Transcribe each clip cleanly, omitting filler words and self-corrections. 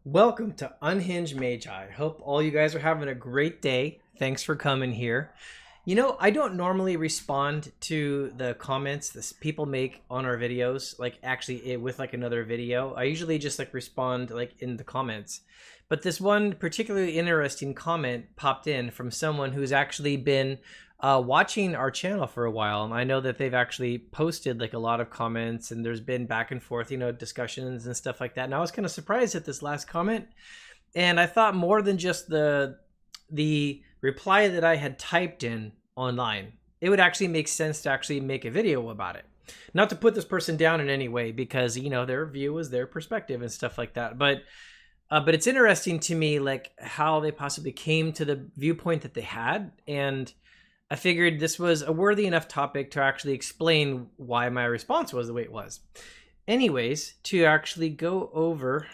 Welcome to Unhinged Magi. Hope all you guys are having a great day. Thanks for coming here. You know, I don't normally respond to the comments that people make on our videos, like actually with like another video. I usually just like respond like in the comments. But this one particularly interesting comment popped in from someone who's actually been watching our channel for a while, and I know that they've actually posted like a lot of comments, and there's been back and forth, discussions and stuff like that. And I was kind of surprised at this last comment, and I thought more than just the reply that I had typed in online, it would actually make sense to actually make a video about it. Not to put this person down in any way, because their view is their perspective and stuff like that, but it's interesting to me like how they possibly came to the viewpoint that they had, and I figured this was a worthy enough topic to actually explain why my response was the way it was. Anyways, to actually go over,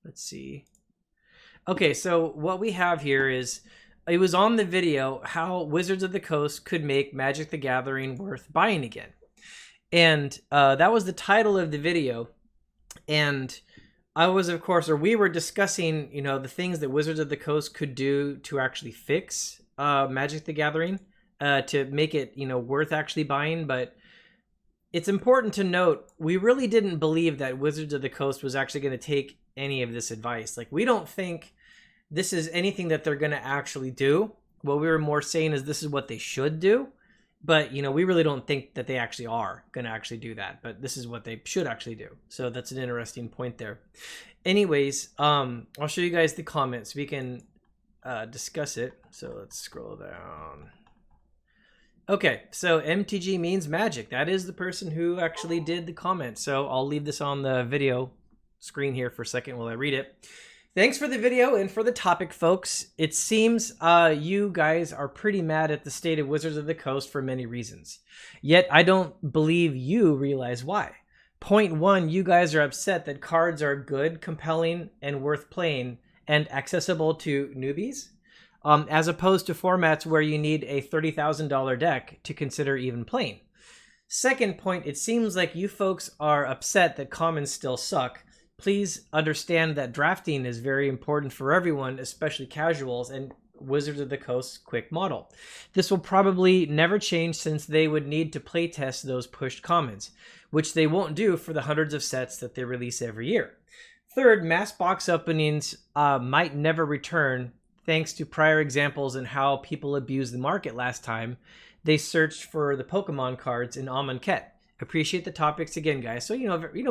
let's see. Okay, so what we have here is, it was on the video how Wizards of the Coast could make Magic the Gathering worth buying again. And that was the title of the video. And I was, of course, or we were discussing, the things that Wizards of the Coast could do to actually fix Magic the Gathering to make it, worth actually buying. But it's important to note, we really didn't believe that Wizards of the Coast was actually going to take any of this advice. Like, we don't think this is anything that they're going to actually do. What we were more saying is this is what they should do. But, we really don't think that they actually are going to actually do that. But this is what they should actually do. So that's an interesting point there. Anyways, I'll show you guys the comments. We can discuss it. So let's scroll down. Okay, so MTG means magic. That is the person who actually did the comment. So I'll leave this on the video screen here for a second while I read it. Thanks for the video and for the topic, folks. It seems you guys are pretty mad at the state of Wizards of the Coast for many reasons. Yet I don't believe you realize why. Point one, you guys are upset that cards are good, compelling, and worth playing and accessible to newbies, as opposed to formats where you need a $30,000 deck to consider even playing. Second point, it seems like you folks are upset that commons still suck. Please understand that drafting is very important for everyone, especially casuals, and Wizards of the Coast's quick model. This will probably never change since they would need to playtest those pushed commons, which they won't do for the hundreds of sets that they release every year. Third, mass box openings might never return thanks to prior examples and how people abused the market last time they searched for the Pokemon cards in Amonkhet. Appreciate the topics again, guys. So,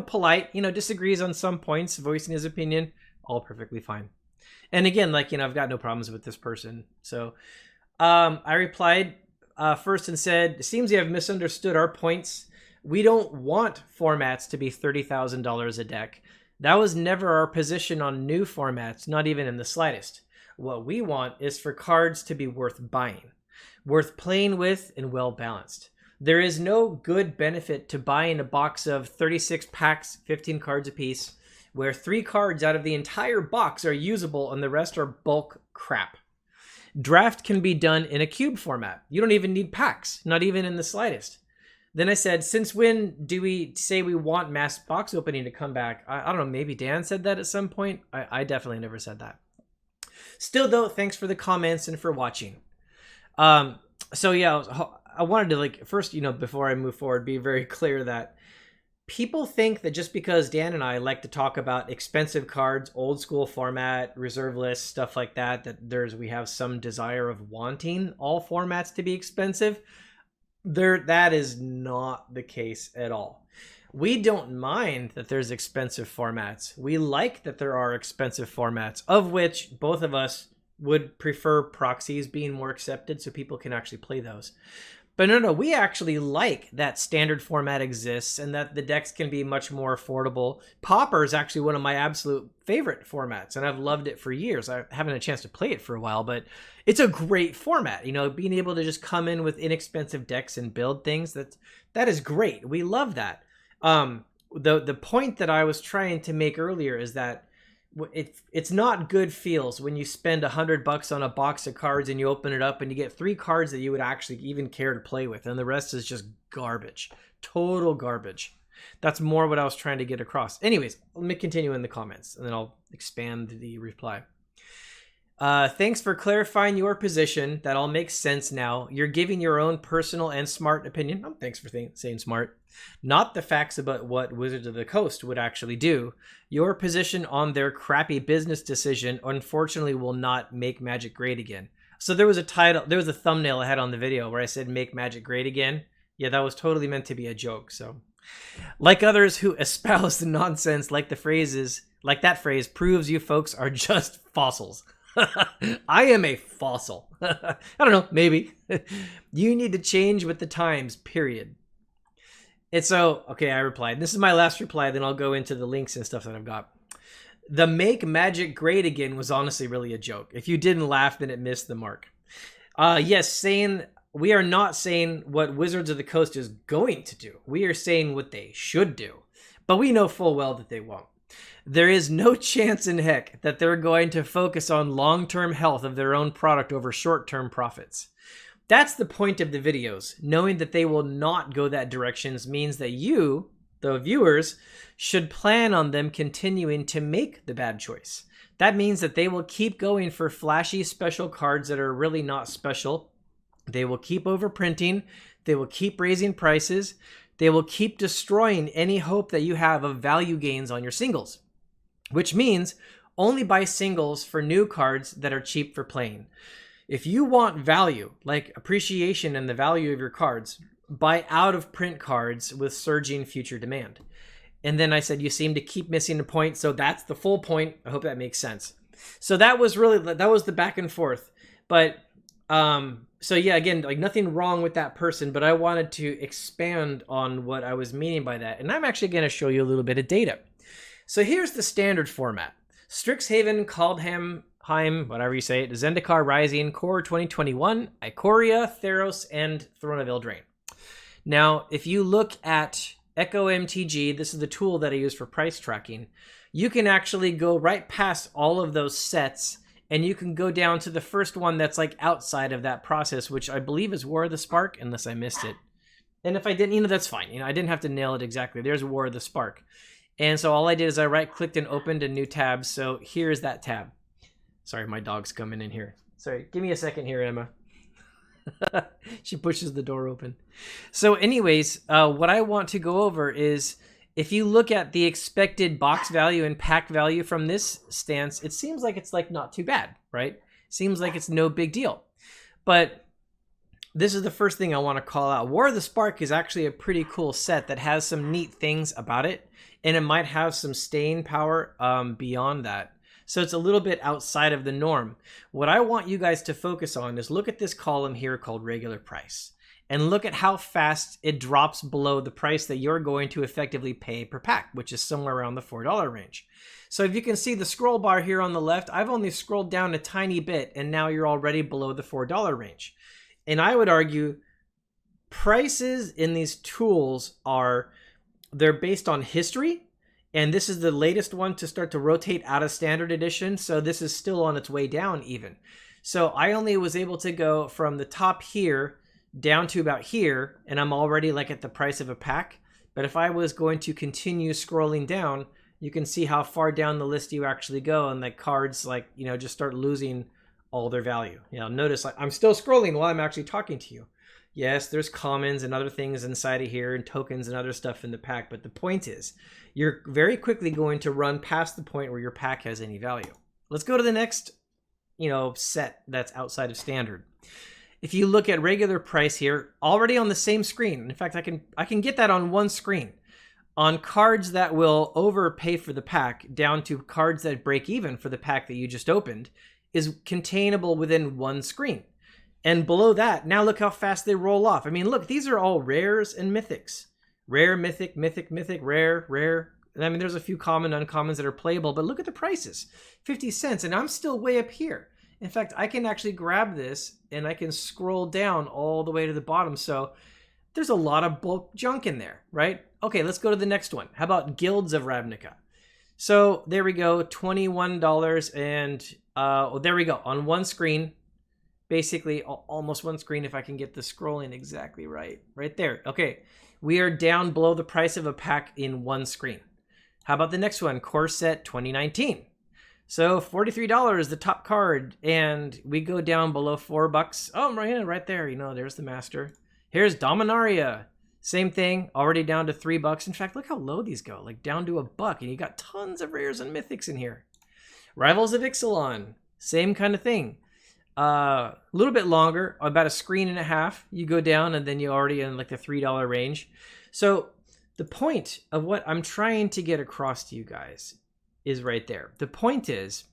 polite, disagrees on some points, voicing his opinion, all perfectly fine. And again, I've got no problems with this person. So I replied first and said, it seems you have misunderstood our points. We don't want formats to be $30,000 a deck. That was never our position on new formats, not even in the slightest. What we want is for cards to be worth buying, worth playing with, and well balanced. There is no good benefit to buying a box of 36 packs, 15 cards apiece, where 3 cards out of the entire box are usable and the rest are bulk crap. Draft can be done in a cube format. You don't even need packs, not even in the slightest. Then I said, since when do we say we want mass box opening to come back? I don't know, maybe Dan said that at some point. I definitely never said that. Still though, thanks for the comments and for watching. So yeah, I wanted to first, before I move forward, be very clear that people think that just because Dan and I like to talk about expensive cards, old school format, reserve lists, stuff like that, we have some desire of wanting all formats to be expensive. That is not the case at all. We don't mind that there's expensive formats. We like that there are expensive formats, of which both of us would prefer proxies being more accepted so people can actually play those. But no, we actually like that standard format exists and that the decks can be much more affordable. Pauper is actually one of my absolute favorite formats, and I've loved it for years. I haven't had a chance to play it for a while, but it's a great format. Being able to just come in with inexpensive decks and build things, that is great. We love that. The point that I was trying to make earlier is that it's not good feels when you spend $100 on a box of cards and you open it up and you get 3 cards that you would actually even care to play with, and the rest is just garbage, total garbage. that's more what I was trying to get across. Anyways, let me continue in the comments and then I'll expand the reply. Thanks for clarifying your position. That all makes sense now. You're giving your own personal and smart opinion. Oh, thanks for saying smart. Not the facts about what Wizards of the Coast would actually do. Your position on their crappy business decision unfortunately will not make Magic great again. So there was a title, there was a thumbnail I had on the video where I said make Magic great again. Yeah, that was totally meant to be a joke. So like others who espouse the nonsense like that phrase proves you folks are just fossils. I am a fossil. I don't know, maybe. You need to change with the times, period. And so, okay, I replied. This is my last reply, then I'll go into the links and stuff that I've got. The make Magic great again was honestly really a joke. If you didn't laugh, then it missed the mark. Yes, we are not saying what Wizards of the Coast is going to do. We are saying what they should do. But we know full well that they won't. There is no chance in heck that they're going to focus on long-term health of their own product over short-term profits. That's the point of the videos. Knowing that they will not go that direction means that you, the viewers, should plan on them continuing to make the bad choice. That means that they will keep going for flashy special cards that are really not special. They will keep overprinting. They will keep raising prices. They will keep destroying any hope that you have of value gains on your singles. Which means only buy singles for new cards that are cheap for playing. If you want value, like appreciation and the value of your cards, buy out of print cards with surging future demand. And then I said, you seem to keep missing the point. So that's the full point. I hope that makes sense. So that was the back and forth. But, so yeah, again, like nothing wrong with that person, but I wanted to expand on what I was meaning by that. And I'm actually going to show you a little bit of data. So here's the standard format. Strixhaven, Kaldheim, whatever you say it, Zendikar Rising, Core 2021, Ikoria, Theros, and Throne of Eldraine. Now, if you look at Echo MTG, this is the tool that I use for price tracking, you can actually go right past all of those sets, and you can go down to the first one that's like outside of that process, which I believe is War of the Spark, unless I missed it. And if I didn't, that's fine. I didn't have to nail it exactly. There's War of the Spark. And so all I did is I right-clicked and opened a new tab. So here's that tab. Sorry, my dog's coming in here. Sorry, give me a second here, Emma. She pushes the door open. So anyways, what I want to go over is if you look at the expected box value and pack value from this stance, it seems like it's like not too bad, right? Seems like it's no big deal. But this is the first thing I want to call out. War of the Spark is actually a pretty cool set that has some neat things about it. And it might have some staying power beyond that. So it's a little bit outside of the norm. What I want you guys to focus on is look at this column here called regular price. And look at how fast it drops below the price that you're going to effectively pay per pack, which is somewhere around the $4 range. So if you can see the scroll bar here on the left, I've only scrolled down a tiny bit and now you're already below the $4 range. And I would argue prices in these tools they're based on history, and this is the latest one to start to rotate out of standard edition, so this is still on its way down even. So I only was able to go from the top here down to about here, and I'm already like at the price of a pack. But if I was going to continue scrolling down, you can see how far down the list you actually go, and the cards just start losing all their value. Notice I'm still scrolling while I'm actually talking to you. Yes, there's commons and other things inside of here and tokens and other stuff in the pack. But the point is, you're very quickly going to run past the point where your pack has any value. Let's go to the next, set that's outside of standard. If you look at regular price here, already on the same screen. In fact, I can get that on one screen. On cards that will overpay for the pack down to cards that break even for the pack that you just opened is containable within one screen. And below that, now look how fast they roll off. I mean, look, these are all rares and mythics. Rare, mythic, mythic, mythic, rare, rare. I mean, there's a few common, uncommons that are playable, but look at the prices. 50 cents, and I'm still way up here. In fact, I can actually grab this, and I can scroll down all the way to the bottom. So there's a lot of bulk junk in there, right? Okay, let's go to the next one. How about Guilds of Ravnica? So there we go, $21, and there we go, on one screen. Basically almost one screen if I can get the scrolling exactly right there. Okay, We are down below the price of a pack in one screen. How about the next one? Core Set 2019. So $43, the top card, and we go down below $4. Oh, right there. You know, there's the master. Here's Dominaria. Same thing, already down to $3. In fact, look how low these go, like down to $1, and you got tons of rares and mythics in here. Rivals of Ixalan, same kind of thing. A little bit longer, about a screen and a half. You go down, and then you're already in like the $3 range. So the point of what I'm trying to get across to you guys is right there. The point is,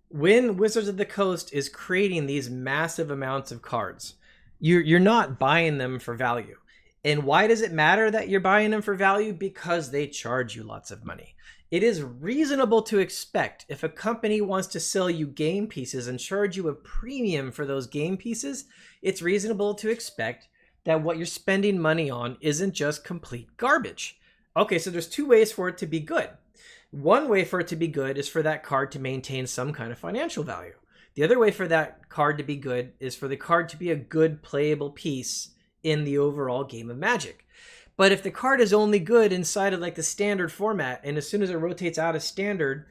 when Wizards of the Coast is creating these massive amounts of cards, you're not buying them for value. And why does it matter that you're buying them for value? Because they charge you lots of money. It is reasonable to expect, if a company wants to sell you game pieces and charge you a premium for those game pieces, it's reasonable to expect that what you're spending money on isn't just complete garbage. Okay, so there's two ways for it to be good. One way for it to be good is for that card to maintain some kind of financial value. The other way for that card to be good is for the card to be a good playable piece in the overall game of Magic. But if the card is only good inside of like the standard format, and as soon as it rotates out of standard,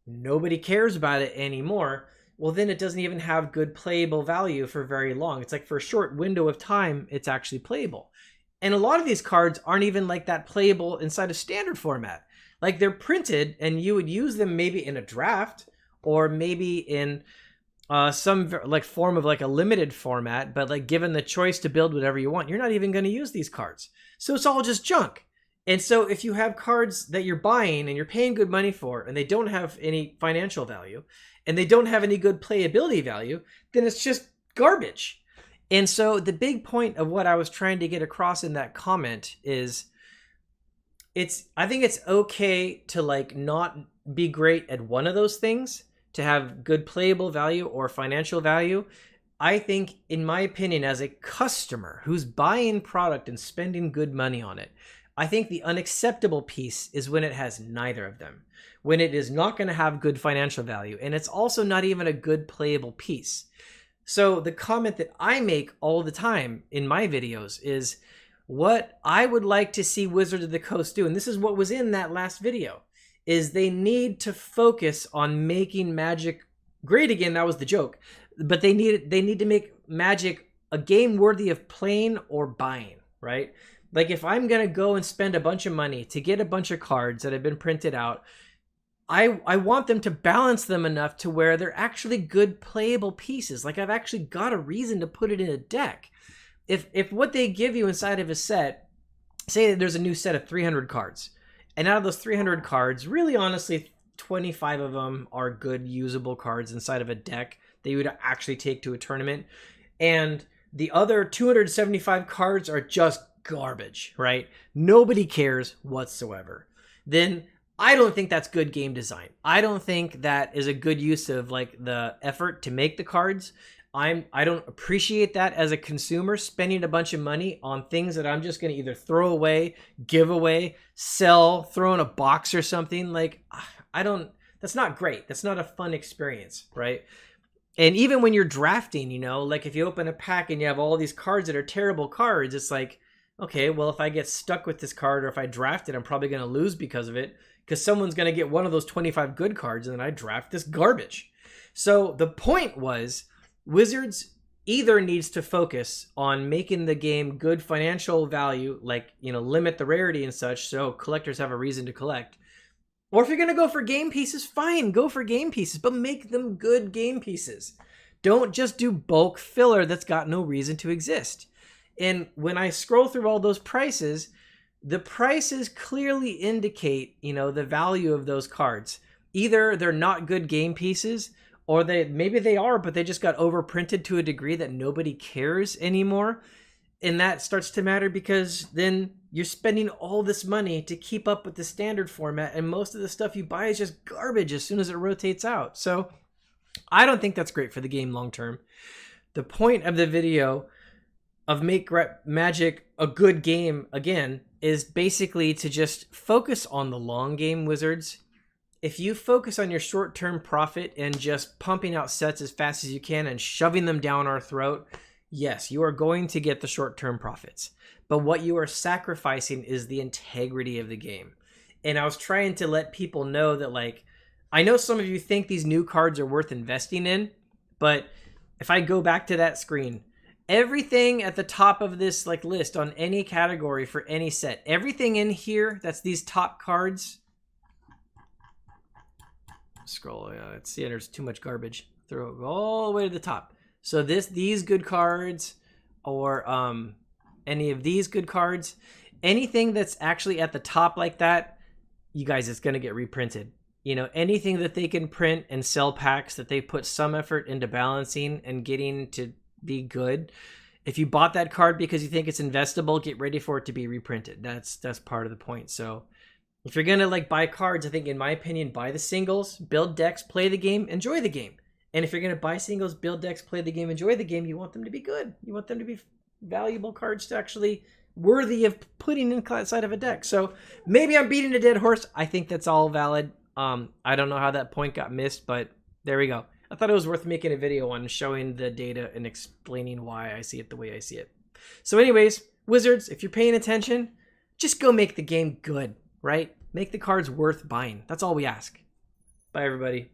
nobody cares about it anymore, well, then it doesn't even have good playable value for very long. It's like for a short window of time, it's actually playable. And a lot of these cards aren't even like that playable inside of standard format. Like they're printed and you would use them maybe in a draft or maybe in some like form of like a limited format, but like given the choice to build whatever you want, you're not even going to use these cards. So it's all just junk. And so if you have cards that you're buying and you're paying good money for, and they don't have any financial value, and they don't have any good playability value, then it's just garbage. And so the big point of what I was trying to get across in that comment is I think it's okay to like not be great at one of those things, to have good playable value or financial value. I think, in my opinion, as a customer who's buying product and spending good money on it, I think the unacceptable piece is when it has neither of them, when it is not going to have good financial value, and it's also not even a good playable piece. So the comment that I make all the time in my videos is what I would like to see Wizards of the Coast do, and this is what was in that last video, is they need to focus on making Magic great again. That was the joke. But they need to make Magic a game worthy of playing or buying, right? Like if I'm going to go and spend a bunch of money to get a bunch of cards that have been printed out, I want them to balance them enough to where they're actually good playable pieces. Like I've actually got a reason to put it in a deck. If what they give you inside of a set, say that there's a new set of 300 cards, and out of those 300 cards, really honestly, 25 of them are good usable cards inside of a deck that you would actually take to a tournament. And the other 275 cards are just garbage, right? Nobody cares whatsoever. Then I don't think that's good game design. I don't think that is a good use of like the effort to make the cards. I don't appreciate that as a consumer, spending a bunch of money on things that I'm just going to either throw away, give away, sell, throw in a box or something. Like that's not great. That's not a fun experience, right? And even when you're drafting, you know, like if you open a pack and you have all these cards that are terrible cards, it's like, okay, well, if I get stuck with this card or if I draft it, I'm probably going to lose because of it, because someone's going to get one of those 25 good cards and then I draft this garbage. So the point was, Wizards either needs to focus on making the game good financial value, like, you know, limit the rarity and such so collectors have a reason to collect. Or if you're going to go for game pieces, fine, go for game pieces, but make them good game pieces. Don't just do bulk filler that's got no reason to exist. And when I scroll through all those prices, the prices clearly indicate, you know, the value of those cards. Either they're not good game pieces, or maybe they are, but they just got overprinted to a degree that nobody cares anymore. And that starts to matter because then you're spending all this money to keep up with the standard format, and most of the stuff you buy is just garbage as soon as it rotates out. So I don't think that's great for the game long term. The point of the video of Make Magic a good game again is basically to just focus on the long game, Wizards. If you focus on your short-term profit and just pumping out sets as fast as you can and shoving them down our throat, yes, you are going to get the short-term profits, but what you are sacrificing is the integrity of the game. And I was trying to let people know that, like, I know some of you think these new cards are worth investing in, but if I go back to that screen, everything at the top of this like list on any category for any set, everything in here that's these top cards. Scroll, let's see, there's too much garbage. Throw it all the way to the top. So these good cards, or any of these good cards, anything that's actually at the top like that, you guys, it's going to get reprinted. You know, anything that they can print and sell packs that they put some effort into balancing and getting to be good. If you bought that card because you think it's investable, get ready for it to be reprinted. That's part of the point. So if you're gonna like buy cards, I think, in my opinion, buy the singles, build decks, play the game, enjoy the game. And if you're gonna buy singles, build decks, play the game, enjoy the game, you want them to be good. You want them to be valuable cards to actually worthy of putting inside of a deck. So maybe I'm beating a dead horse. I think that's all valid. I don't know how that point got missed, but there we go. I thought it was worth making a video on showing the data and explaining why I see it the way I see it. So anyways, Wizards, if you're paying attention, just go make the game good, right? Make the cards worth buying. That's all we ask. Bye, everybody.